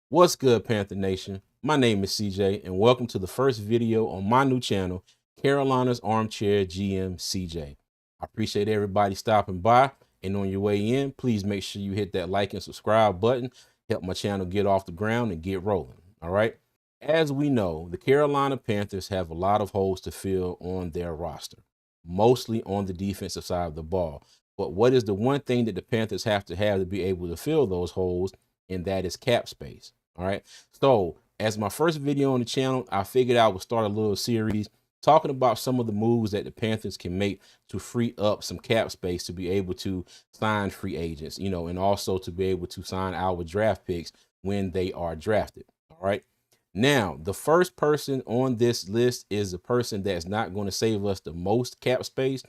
What's good, Panther Nation? My name is CJ, and welcome to the first video on my new channel, Carolina's Armchair GM CJ. I appreciate everybody stopping by, and on your way in, please make sure you hit that like and subscribe button. Help my channel get off the ground and get rolling. All right. As we know, the Carolina Panthers have a lot of holes to fill on their roster, mostly on the defensive side of the ball. But what is the one thing that the Panthers have to be able to fill those holes? And that is cap space. All right. So, as my first video on the channel, I figured I would start a little series talking about some of the moves that the Panthers can make to free up some cap space to be able to sign free agents, and also to be able to sign our draft picks when they are drafted. All right. Now, the first person on this list is the person that's not going to save us the most cap space,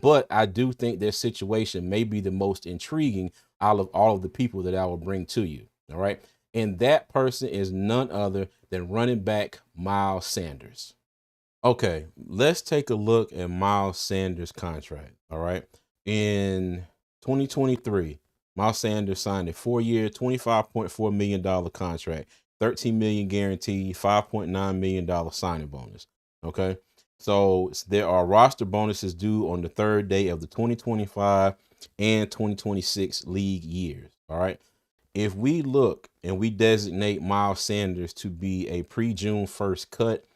but I do think their situation may be the most intriguing out of all of the people that I will bring to you. All right. And that person is none other than running back Miles Sanders. Okay, let's take a look at Miles Sanders' contract. All right. In 2023, Miles Sanders signed a 4-year, $25.4 million contract, $13 million guaranteed, $5.9 million signing bonus. Okay. So there are roster bonuses due on the third day of the 2025 and 2026 league years. All right. If we look and we designate Miles Sanders to be a pre-June 1st cut,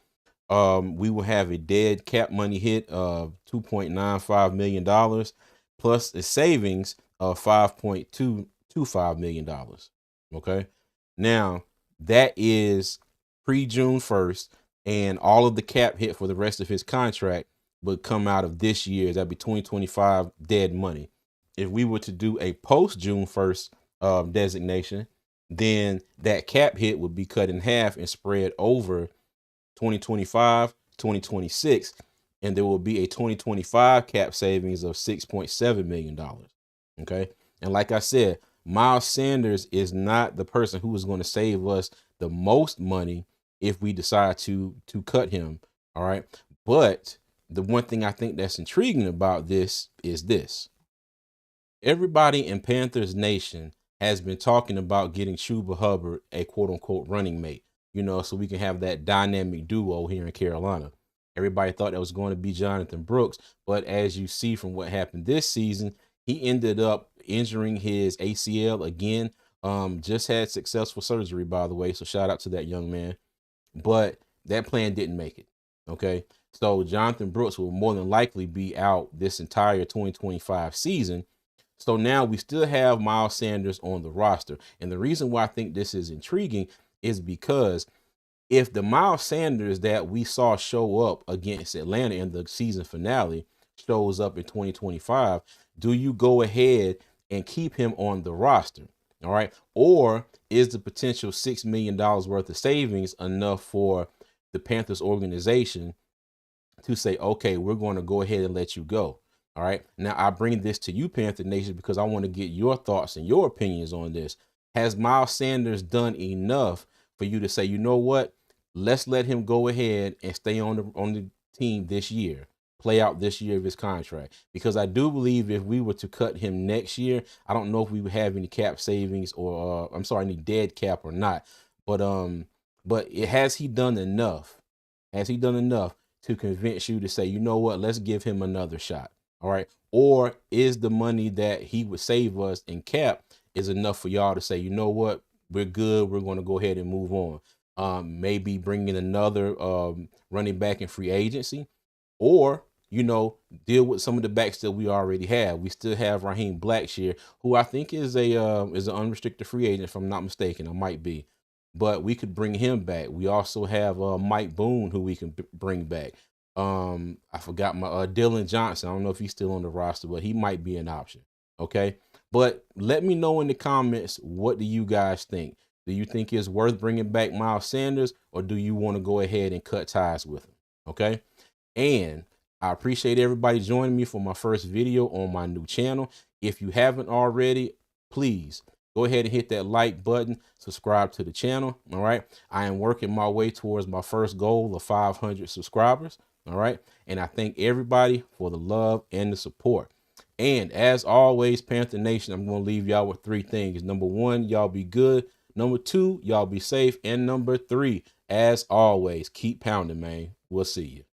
we will have a dead cap money hit of $2.95 million plus a savings of $5.225 million. Okay. Now that is pre-June 1st, and all of the cap hit for the rest of his contract would come out of this year's. That'd be 2025 dead money. If we were to do a post-June 1st designation, then that cap hit would be cut in half and spread over 2025, 2026, and there will be a 2025 cap savings of $6.7 million. Okay. And like I said, Miles Sanders is not the person who is going to save us the most money if we decide to cut him. All right. But the one thing I think that's intriguing about this is this. Everybody in Panthers Nation has been talking about getting Chuba Hubbard a quote unquote running mate, so we can have that dynamic duo here in Carolina. Everybody thought that was going to be Jonathan Brooks, but as you see from what happened this season, he ended up injuring his ACL again. Just had successful surgery, by the way, so shout out to that young man. But that plan didn't make it. Okay. So Jonathan Brooks will more than likely be out this entire 2025 season. So now we still have Miles Sanders on the roster. And the reason why I think this is intriguing is because if the Miles Sanders that we saw show up against Atlanta in the season finale shows up in 2025, do you go ahead and keep him on the roster? All right. Or is the potential $6 million worth of savings enough for the Panthers organization to say, okay, we're going to go ahead and let you go? All right. Now, I bring this to you, Panther Nation, because I want to get your thoughts and your opinions on this. Has Miles Sanders done enough for you to say, you know what? Let's let him go ahead and stay on the team this year, play out this year of his contract? Because I do believe if we were to cut him next year, I don't know if we would have any cap savings or any dead cap or not. But has he done enough? Has he done enough to convince you to say, you know what? Let's give him another shot. All right. Or is the money that he would save us in cap is enough for y'all to say, you know what, we're good, we're going to go ahead and move on? Maybe bring in another running back in free agency, or deal with some of the backs that we already have. We still have Raheem Blackshear, who I think is an unrestricted free agent, if I'm not mistaken. I might be, but we could bring him back. We also have Mike Boone, who we can bring back. I forgot my Dylan Johnson. I don't know if he's still on the roster, but he might be an option. Okay. But let me know in the comments, what do you guys think? Do you think it's worth bringing back Miles Sanders, or do you want to go ahead and cut ties with him? Okay. And I appreciate everybody joining me for my first video on my new channel. If you haven't already, please go ahead and hit that like button, subscribe to the channel. All right. I am working my way towards my first goal of 500 subscribers. All right. And I thank everybody for the love and the support. And as always, Panther Nation, I'm going to leave y'all with 3 things. Number 1, y'all be good. Number 2, y'all be safe. And number 3, as always, keep pounding, man. We'll see you.